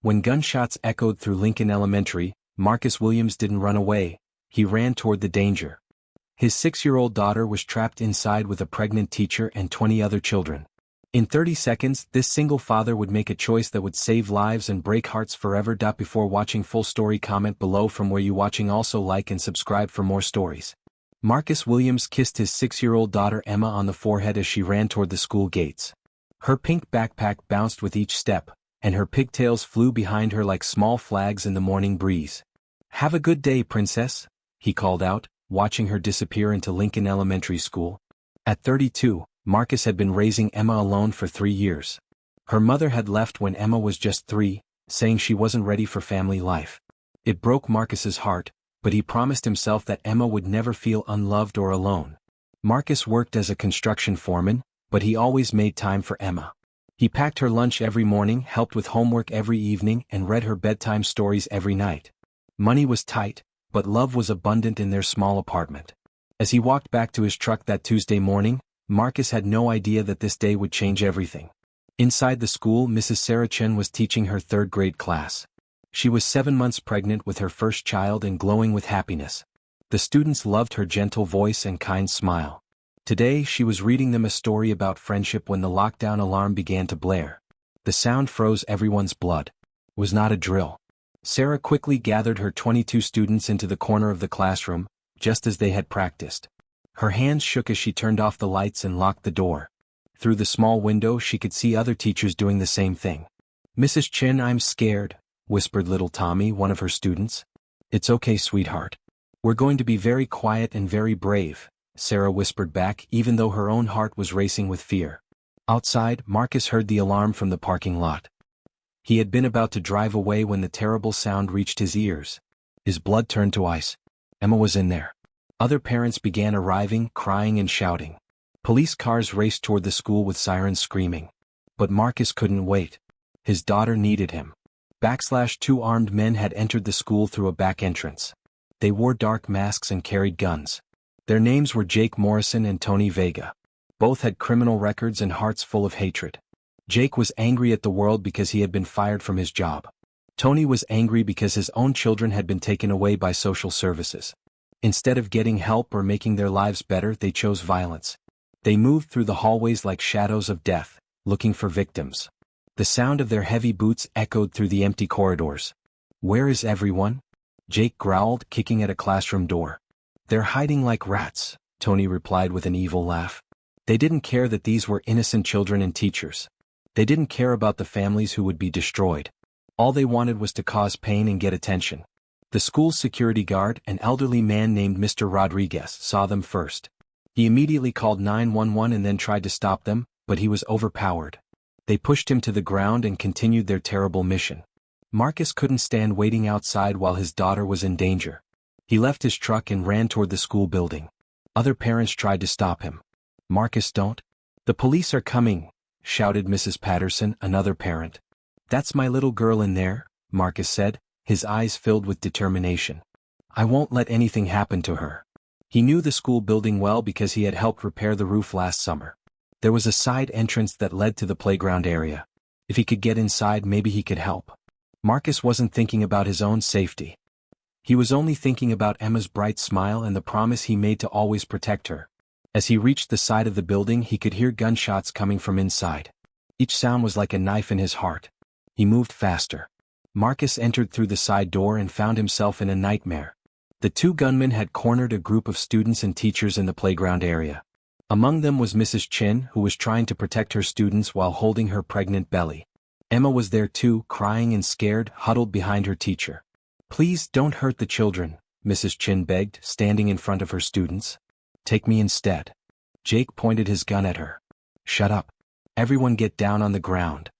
When gunshots echoed through Lincoln Elementary, Marcus Williams didn't run away, he ran toward the danger. His 6-year-old daughter was trapped inside with a pregnant teacher and 20 other children. In 30 seconds, this single father would make a choice that would save lives and break hearts forever. Before watching full story, comment below from where you watching. Also like and subscribe for more stories. Marcus Williams kissed his 6-year-old daughter Emma on the forehead as she ran toward the school gates. Her pink backpack bounced with each step, and her pigtails flew behind her like small flags in the morning breeze. "Have a good day, princess," he called out, watching her disappear into Lincoln Elementary School. At 32, Marcus had been raising Emma alone for 3 years. Her mother had left when Emma was just 3, saying she wasn't ready for family life. It broke Marcus's heart, but he promised himself that Emma would never feel unloved or alone. Marcus worked as a construction foreman, but he always made time for Emma. He packed her lunch every morning, helped with homework every evening, and read her bedtime stories every night. Money was tight, but love was abundant in their small apartment. As he walked back to his truck that Tuesday morning, Marcus had no idea that this day would change everything. Inside the school, Mrs. Sarah Chen was teaching her 3rd grade class. She was 7 months pregnant with her first child and glowing with happiness. The students loved her gentle voice and kind smile. Today she was reading them a story about friendship when the lockdown alarm began to blare. The sound froze everyone's blood. It was not a drill. Sarah quickly gathered her 22 students into the corner of the classroom, just as they had practiced. Her hands shook as she turned off the lights and locked the door. Through the small window she could see other teachers doing the same thing. "Mrs. Chen, I'm scared," whispered little Tommy, one of her students. "It's okay, sweetheart. We're going to be very quiet and very brave," Sarah whispered back, even though her own heart was racing with fear. Outside, Marcus heard the alarm from the parking lot. He had been about to drive away when the terrible sound reached his ears. His blood turned to ice. Emma was in there. Other parents began arriving, crying and shouting. Police cars raced toward the school with sirens screaming. But Marcus couldn't wait. His daughter needed him. 2 armed men had entered the school through a back entrance. They wore dark masks and carried guns. Their names were Jake Morrison and Tony Vega. Both had criminal records and hearts full of hatred. Jake was angry at the world because he had been fired from his job. Tony was angry because his own children had been taken away by social services. Instead of getting help or making their lives better, they chose violence. They moved through the hallways like shadows of death, looking for victims. The sound of their heavy boots echoed through the empty corridors. "Where is everyone?" Jake growled, kicking at a classroom door. "They're hiding like rats," Tony replied with an evil laugh. They didn't care that these were innocent children and teachers. They didn't care about the families who would be destroyed. All they wanted was to cause pain and get attention. The school's security guard, an elderly man named Mr. Rodriguez, saw them first. He immediately called 911 and then tried to stop them, but he was overpowered. They pushed him to the ground and continued their terrible mission. Marcus couldn't stand waiting outside while his daughter was in danger. He left his truck and ran toward the school building. Other parents tried to stop him. "Marcus, don't." "The police are coming," shouted Mrs. Patterson, another parent. "That's my little girl in there," Marcus said, his eyes filled with determination. "I won't let anything happen to her." He knew the school building well because he had helped repair the roof last summer. There was a side entrance that led to the playground area. If he could get inside, maybe he could help. Marcus wasn't thinking about his own safety. He was only thinking about Emma's bright smile and the promise he made to always protect her. As he reached the side of the building, he could hear gunshots coming from inside. Each sound was like a knife in his heart. He moved faster. Marcus entered through the side door and found himself in a nightmare. The 2 gunmen had cornered a group of students and teachers in the playground area. Among them was Mrs. Chin, who was trying to protect her students while holding her pregnant belly. Emma was there too, crying and scared, huddled behind her teacher. "Please don't hurt the children," Mrs. Chin begged, standing in front of her students. "Take me instead." Jake pointed his gun at her. "Shut up. Everyone get down on the ground."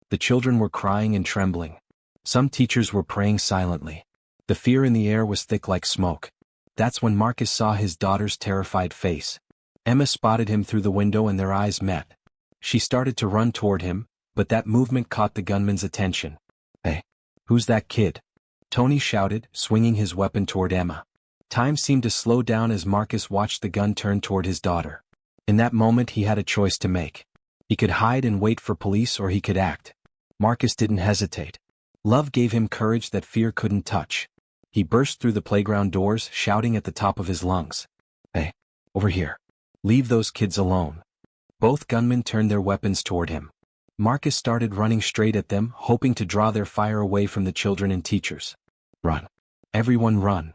The children were crying and trembling. Some teachers were praying silently. The fear in the air was thick like smoke. That's when Marcus saw his daughter's terrified face. Emma spotted him through the window and their eyes met. She started to run toward him, but that movement caught the gunman's attention. "Hey, who's that kid?" Tony shouted, swinging his weapon toward Emma. Time seemed to slow down as Marcus watched the gun turn toward his daughter. In that moment he had a choice to make. He could hide and wait for police or he could act. Marcus didn't hesitate. Love gave him courage that fear couldn't touch. He burst through the playground doors, shouting at the top of his lungs. "Hey, over here. Leave those kids alone." Both gunmen turned their weapons toward him. Marcus started running straight at them, hoping to draw their fire away from the children and teachers. "Run. Everyone run,"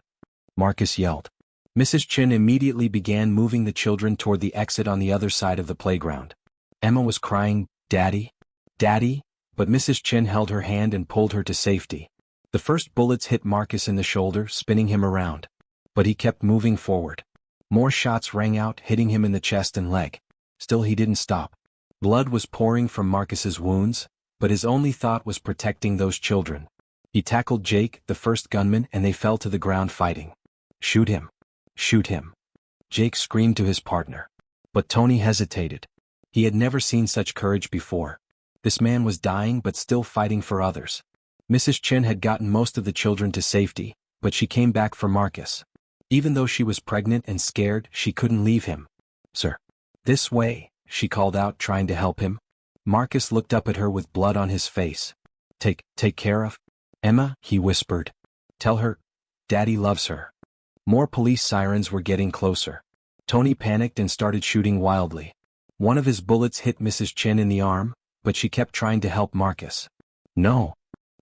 Marcus yelled. Mrs. Chin immediately began moving the children toward the exit on the other side of the playground. Emma was crying, "Daddy? Daddy?" But Mrs. Chin held her hand and pulled her to safety. The first bullets hit Marcus in the shoulder, spinning him around. But he kept moving forward. More shots rang out, hitting him in the chest and leg. Still he didn't stop. Blood was pouring from Marcus's wounds, but his only thought was protecting those children. He tackled Jake, the first gunman, and they fell to the ground fighting. "Shoot him. Shoot him," Jake screamed to his partner. But Tony hesitated. He had never seen such courage before. This man was dying but still fighting for others. Mrs. Chin had gotten most of the children to safety, but she came back for Marcus. Even though she was pregnant and scared, she couldn't leave him. "Sir. This way," she called out, trying to help him. Marcus looked up at her with blood on his face. Take care of Emma," he whispered. "Tell her, Daddy loves her." More police sirens were getting closer. Tony panicked and started shooting wildly. One of his bullets hit Mrs. Chin in the arm, but she kept trying to help Marcus. "No."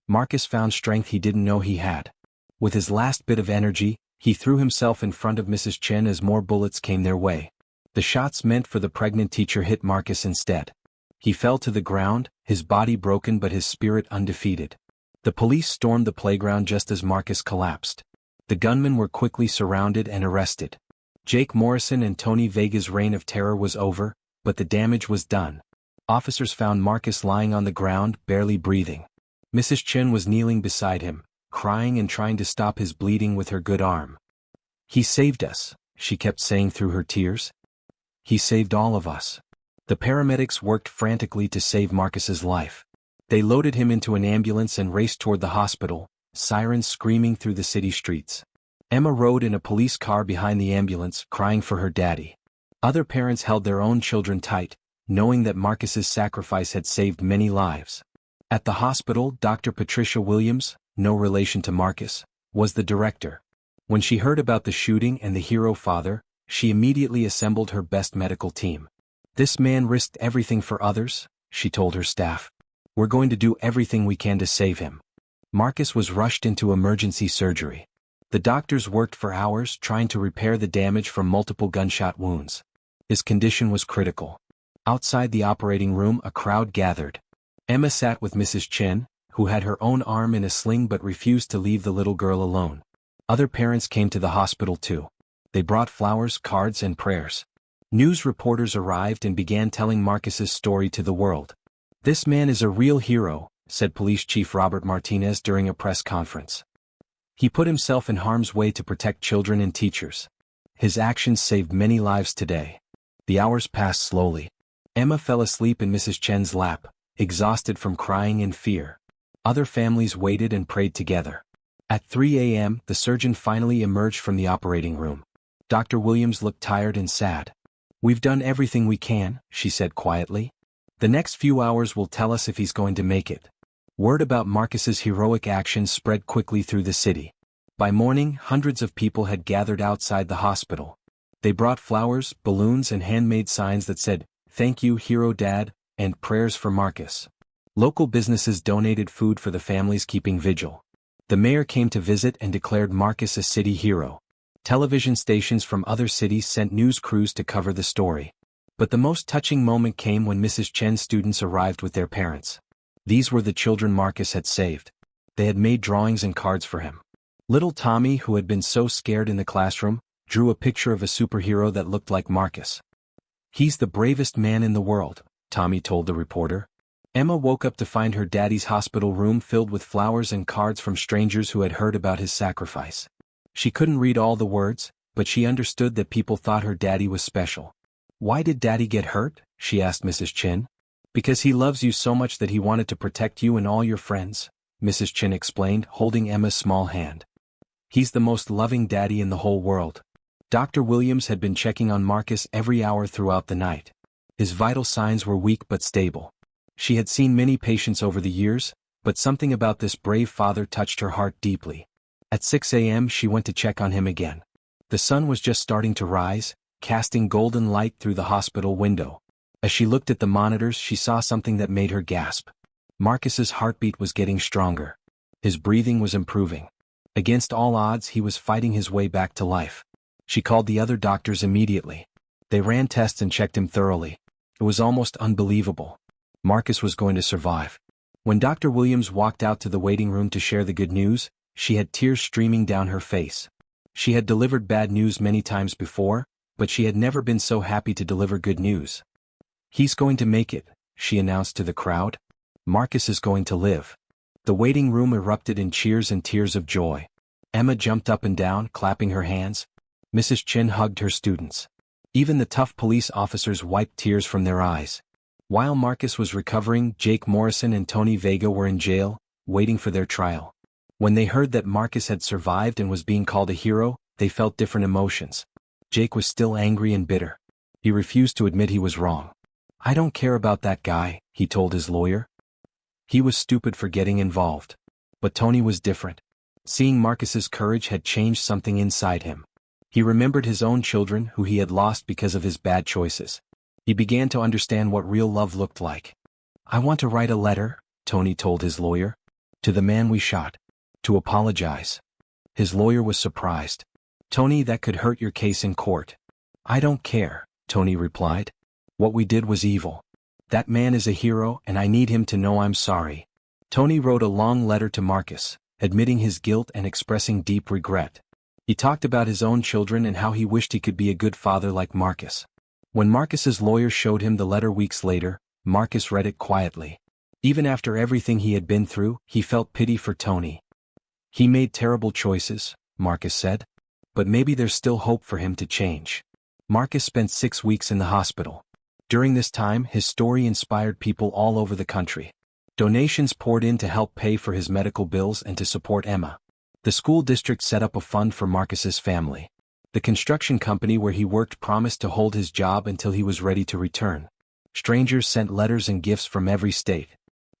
Marcus found strength he didn't know he had. With his last bit of energy, he threw himself in front of Mrs. Chin as more bullets came their way. The shots meant for the pregnant teacher hit Marcus instead. He fell to the ground, his body broken but his spirit undefeated. The police stormed the playground just as Marcus collapsed. The gunmen were quickly surrounded and arrested. Jake Morrison and Tony Vega's reign of terror was over, but the damage was done. Officers found Marcus lying on the ground, barely breathing. Mrs. Chin was kneeling beside him, crying and trying to stop his bleeding with her good arm. "He saved us," she kept saying through her tears. "He saved all of us." The paramedics worked frantically to save Marcus's life. They loaded him into an ambulance and raced toward the hospital, sirens screaming through the city streets. Emma rode in a police car behind the ambulance, crying for her daddy. Other parents held their own children tight, knowing that Marcus's sacrifice had saved many lives. At the hospital, Dr. Patricia Williams, no relation to Marcus, was the director. When she heard about the shooting and the hero father, she immediately assembled her best medical team. "This man risked everything for others," she told her staff. "We're going to do everything we can to save him." Marcus was rushed into emergency surgery. The doctors worked for hours trying to repair the damage from multiple gunshot wounds. His condition was critical. Outside the operating room, a crowd gathered. Emma sat with Mrs. Chin, who had her own arm in a sling but refused to leave the little girl alone. Other parents came to the hospital too. They brought flowers, cards, and prayers. News reporters arrived and began telling Marcus's story to the world. "This man is a real hero," said Police Chief Robert Martinez during a press conference. "He put himself in harm's way to protect children and teachers. His actions saved many lives today." The hours passed slowly. Emma fell asleep in Mrs. Chen's lap, exhausted from crying and fear. Other families waited and prayed together. At 3 a.m., the surgeon finally emerged from the operating room. Dr. Williams looked tired and sad. "We've done everything we can," she said quietly. "The next few hours will tell us if he's going to make it." Word about Marcus's heroic actions spread quickly through the city. By morning, hundreds of people had gathered outside the hospital. They brought flowers, balloons, and handmade signs that said, "Thank you, Hero Dad," and prayers for Marcus. Local businesses donated food for the families keeping vigil. The mayor came to visit and declared Marcus a city hero. Television stations from other cities sent news crews to cover the story. But the most touching moment came when Mrs. Chen's students arrived with their parents. These were the children Marcus had saved. They had made drawings and cards for him. Little Tommy, who had been so scared in the classroom, drew a picture of a superhero that looked like Marcus. "He's the bravest man in the world," Tommy told the reporter. Emma woke up to find her daddy's hospital room filled with flowers and cards from strangers who had heard about his sacrifice. She couldn't read all the words, but she understood that people thought her daddy was special. "Why did Daddy get hurt?" she asked Mrs. Chin. "Because he loves you so much that he wanted to protect you and all your friends," Mrs. Chin explained, holding Emma's small hand. "He's the most loving daddy in the whole world." Dr. Williams had been checking on Marcus every hour throughout the night. His vital signs were weak but stable. She had seen many patients over the years, But something about this brave father touched her heart deeply. At 6 a.m. she went to check on him again. The sun was just starting to rise, casting golden light through the hospital window. As she looked at the monitors, she saw something that made her gasp. Marcus's heartbeat was getting stronger. His breathing was improving. Against all odds, he was fighting his way back to life. She called the other doctors immediately. They ran tests and checked him thoroughly. It was almost unbelievable. Marcus was going to survive. When Dr. Williams walked out to the waiting room to share the good news, she had tears streaming down her face. She had delivered bad news many times before, but she had never been so happy to deliver good news. "He's going to make it," she announced to the crowd. "Marcus is going to live." The waiting room erupted in cheers and tears of joy. Emma jumped up and down, clapping her hands. Mrs. Chin hugged her students. Even the tough police officers wiped tears from their eyes. While Marcus was recovering, Jake Morrison and Tony Vega were in jail, waiting for their trial. When they heard that Marcus had survived and was being called a hero, they felt different emotions. Jake was still angry and bitter. He refused to admit he was wrong. "I don't care about that guy," he told his lawyer. He was stupid for getting involved. But Tony was different. Seeing Marcus's courage had changed something inside him. He remembered his own children who he had lost because of his bad choices. He began to understand what real love looked like. "I want to write a letter," Tony told his lawyer. "To the man we shot. To apologize." His lawyer was surprised. "Tony, that could hurt your case in court." "I don't care," Tony replied. "What we did was evil. That man is a hero and I need him to know I'm sorry." Tony wrote a long letter to Marcus, admitting his guilt and expressing deep regret. He talked about his own children and how he wished he could be a good father like Marcus. When Marcus's lawyer showed him the letter weeks later, Marcus read it quietly. Even after everything he had been through, he felt pity for Tony. "He made terrible choices," Marcus said. "But maybe there's still hope for him to change." Marcus spent 6 weeks in the hospital. During this time, his story inspired people all over the country. Donations poured in to help pay for his medical bills and to support Emma. The school district set up a fund for Marcus's family. The construction company where he worked promised to hold his job until he was ready to return. Strangers sent letters and gifts from every state.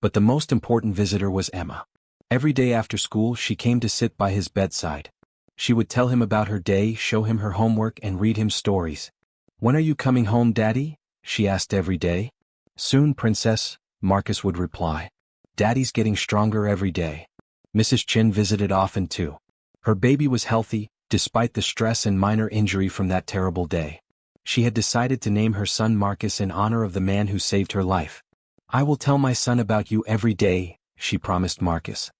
But the most important visitor was Emma. Every day after school, she came to sit by his bedside. She would tell him about her day, show him her homework, and read him stories. "When are you coming home, Daddy?" she asked every day. "Soon, Princess," Marcus would reply. "Daddy's getting stronger every day." Mrs. Chin visited often too. Her baby was healthy, despite the stress and minor injury from that terrible day. She had decided to name her son Marcus in honor of the man who saved her life. "I will tell my son about you every day," she promised Marcus.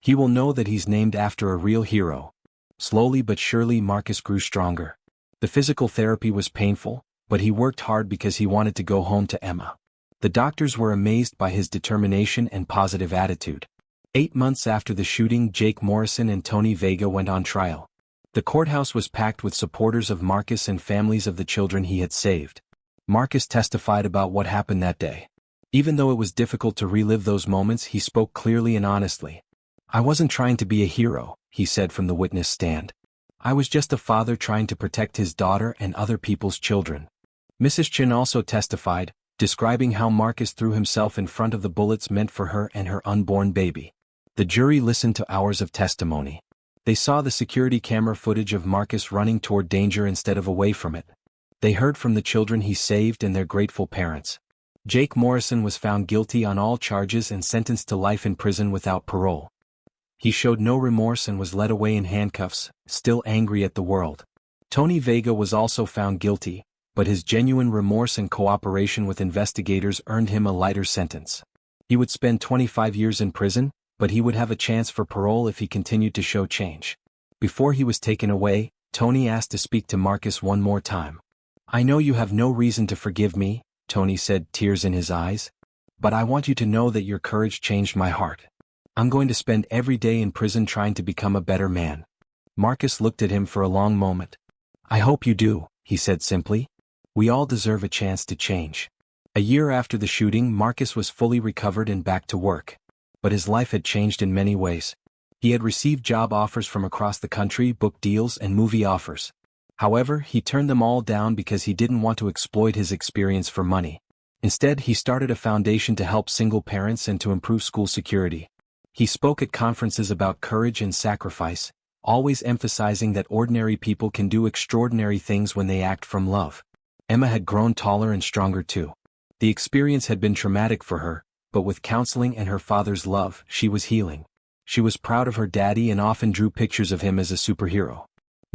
"He will know that he's named after a real hero." Slowly but surely Marcus grew stronger. The physical therapy was painful, but he worked hard because he wanted to go home to Emma. The doctors were amazed by his determination and positive attitude. 8 months after the shooting, Jake Morrison and Tony Vega went on trial. The courthouse was packed with supporters of Marcus and families of the children he had saved. Marcus testified about what happened that day. Even though it was difficult to relive those moments, he spoke clearly and honestly. "I wasn't trying to be a hero," he said from the witness stand. "I was just a father trying to protect his daughter and other people's children." Mrs. Chin also testified, describing how Marcus threw himself in front of the bullets meant for her and her unborn baby. The jury listened to hours of testimony. They saw the security camera footage of Marcus running toward danger instead of away from it. They heard from the children he saved and their grateful parents. Jake Morrison was found guilty on all charges and sentenced to life in prison without parole. He showed no remorse and was led away in handcuffs, still angry at the world. Tony Vega was also found guilty, but his genuine remorse and cooperation with investigators earned him a lighter sentence. He would spend 25 years in prison, but he would have a chance for parole if he continued to show change. Before he was taken away, Tony asked to speak to Marcus one more time. "I know you have no reason to forgive me," Tony said, tears in his eyes. "But I want you to know that your courage changed my heart. I'm going to spend every day in prison trying to become a better man." Marcus looked at him for a long moment. "I hope you do," he said simply. "We all deserve a chance to change." A year after the shooting, Marcus was fully recovered and back to work. But his life had changed in many ways. He had received job offers from across the country, book deals, and movie offers. However, he turned them all down because he didn't want to exploit his experience for money. Instead, he started a foundation to help single parents and to improve school security. He spoke at conferences about courage and sacrifice, always emphasizing that ordinary people can do extraordinary things when they act from love. Emma had grown taller and stronger too. The experience had been traumatic for her, but with counseling and her father's love, she was healing. She was proud of her daddy and often drew pictures of him as a superhero.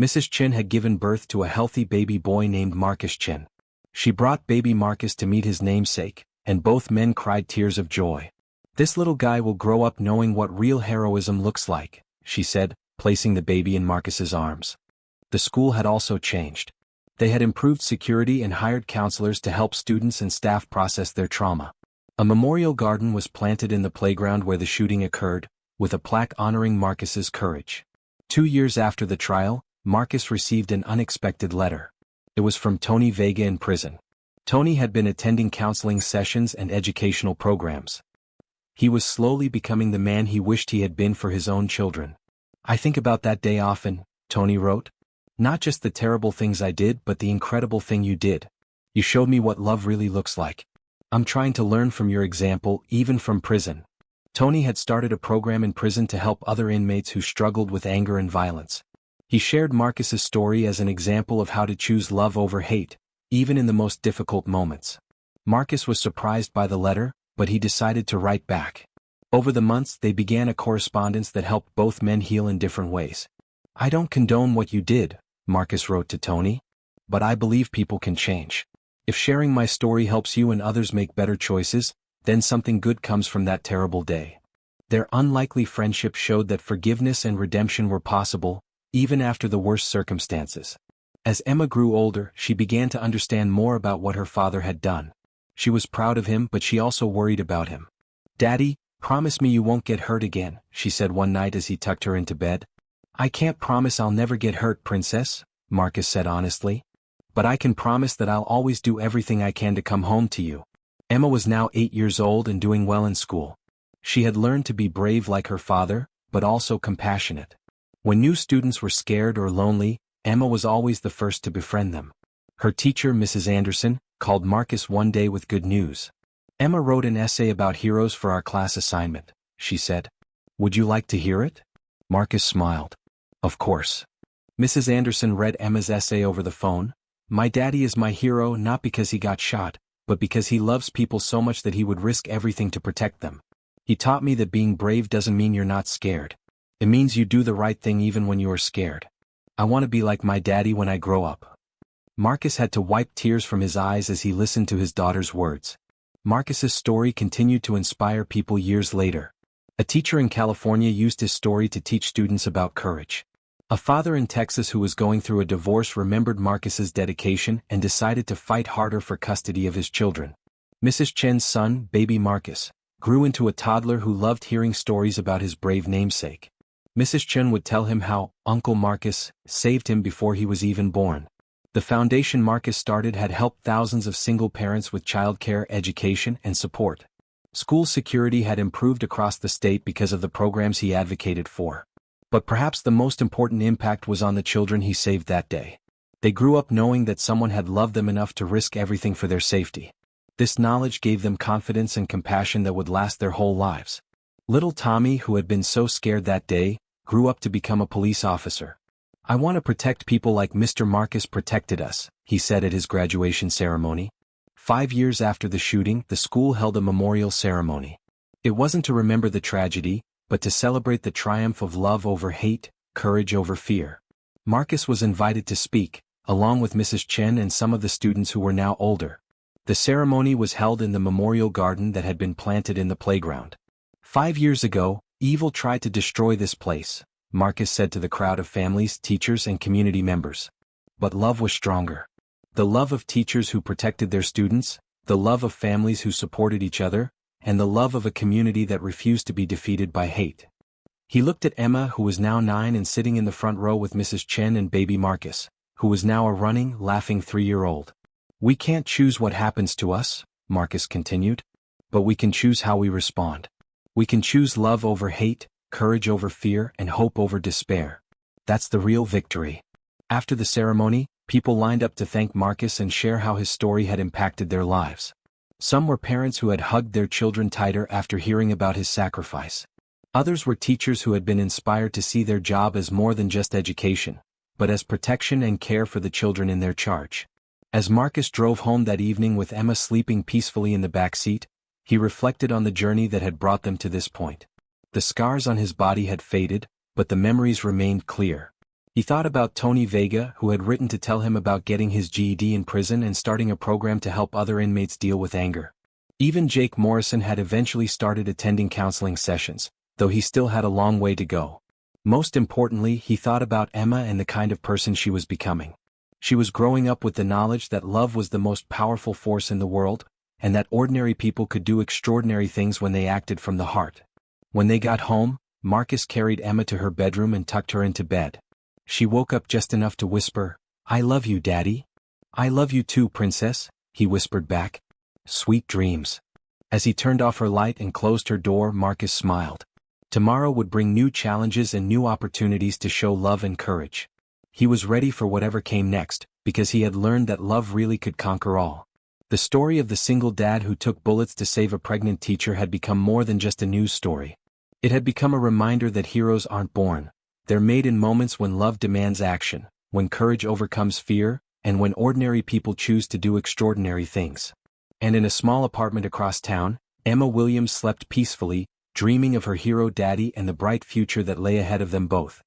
Mrs. Chen had given birth to a healthy baby boy named Marcus Chen. She brought baby Marcus to meet his namesake, and both men cried tears of joy. "This little guy will grow up knowing what real heroism looks like," she said, placing the baby in Marcus's arms. The school had also changed. They had improved security and hired counselors to help students and staff process their trauma. A memorial garden was planted in the playground where the shooting occurred, with a plaque honoring Marcus's courage. 2 years after the trial, Marcus received an unexpected letter. It was from Tony Vega in prison. Tony had been attending counseling sessions and educational programs. He was slowly becoming the man he wished he had been for his own children. "I think about that day often," Tony wrote. "Not just the terrible things I did but the incredible thing you did. You showed me what love really looks like. I'm trying to learn from your example, even from prison." Tony had started a program in prison to help other inmates who struggled with anger and violence. He shared Marcus's story as an example of how to choose love over hate, even in the most difficult moments. Marcus was surprised by the letter, but he decided to write back. Over the months they began a correspondence that helped both men heal in different ways. "I don't condone what you did," Marcus wrote to Tony, "but I believe people can change. If sharing my story helps you and others make better choices, then something good comes from that terrible day." Their unlikely friendship showed that forgiveness and redemption were possible, even after the worst circumstances. As Emma grew older, she began to understand more about what her father had done. She was proud of him, but she also worried about him. "Daddy, promise me you won't get hurt again," she said one night as he tucked her into bed. "I can't promise I'll never get hurt, Princess," Marcus said honestly. "But I can promise that I'll always do everything I can to come home to you." Emma was now 8 years old and doing well in school. She had learned to be brave like her father, but also compassionate. When new students were scared or lonely, Emma was always the first to befriend them. Her teacher, Mrs. Anderson, called Marcus one day with good news. "Emma wrote an essay about heroes for our class assignment," she said. "Would you like to hear it?" Marcus smiled. "Of course." Mrs. Anderson read Emma's essay over the phone. "My daddy is my hero not because he got shot, but because he loves people so much that he would risk everything to protect them. He taught me that being brave doesn't mean you're not scared. It means you do the right thing even when you are scared. I want to be like my daddy when I grow up." Marcus had to wipe tears from his eyes as he listened to his daughter's words. Marcus's story continued to inspire people years later. A teacher in California used his story to teach students about courage. A father in Texas who was going through a divorce remembered Marcus's dedication and decided to fight harder for custody of his children. Mrs. Chen's son, baby Marcus, grew into a toddler who loved hearing stories about his brave namesake. Mrs. Chen would tell him how Uncle Marcus saved him before he was even born. The foundation Marcus started had helped thousands of single parents with childcare, education, and support. School security had improved across the state because of the programs he advocated for. But perhaps the most important impact was on the children he saved that day. They grew up knowing that someone had loved them enough to risk everything for their safety. This knowledge gave them confidence and compassion that would last their whole lives. Little Tommy, who had been so scared that day, grew up to become a police officer. "I want to protect people like Mr. Marcus protected us," he said at his graduation ceremony. 5 years after the shooting, the school held a memorial ceremony. It wasn't to remember the tragedy, but to celebrate the triumph of love over hate, courage over fear. Marcus was invited to speak, along with Mrs. Chen and some of the students who were now older. The ceremony was held in the memorial garden that had been planted in the playground. 5 years ago, evil tried to destroy this place, Marcus said to the crowd of families, teachers, and community members. But love was stronger. The love of teachers who protected their students, the love of families who supported each other, and the love of a community that refused to be defeated by hate. He looked at Emma, who was now 9 and sitting in the front row with Mrs. Chen and baby Marcus, who was now a running, laughing 3-year-old. "We can't choose what happens to us," Marcus continued, "but we can choose how we respond. We can choose love over hate, courage over fear, and hope over despair. That's the real victory." After the ceremony, people lined up to thank Marcus and share how his story had impacted their lives. Some were parents who had hugged their children tighter after hearing about his sacrifice. Others were teachers who had been inspired to see their job as more than just education, but as protection and care for the children in their charge. As Marcus drove home that evening with Emma sleeping peacefully in the back seat, he reflected on the journey that had brought them to this point. The scars on his body had faded, but the memories remained clear. He thought about Tony Vega, who had written to tell him about getting his GED in prison and starting a program to help other inmates deal with anger. Even Jake Morrison had eventually started attending counseling sessions, though he still had a long way to go. Most importantly, he thought about Emma and the kind of person she was becoming. She was growing up with the knowledge that love was the most powerful force in the world, and that ordinary people could do extraordinary things when they acted from the heart. When they got home, Marcus carried Emma to her bedroom and tucked her into bed. She woke up just enough to whisper, "I love you, Daddy." "I love you too, Princess," he whispered back. "Sweet dreams." As he turned off her light and closed her door, Marcus smiled. Tomorrow would bring new challenges and new opportunities to show love and courage. He was ready for whatever came next, because he had learned that love really could conquer all. The story of the single dad who took bullets to save a pregnant teacher had become more than just a news story. It had become a reminder that heroes aren't born. They're made in moments when love demands action, when courage overcomes fear, and when ordinary people choose to do extraordinary things. And in a small apartment across town, Emma Williams slept peacefully, dreaming of her hero daddy and the bright future that lay ahead of them both.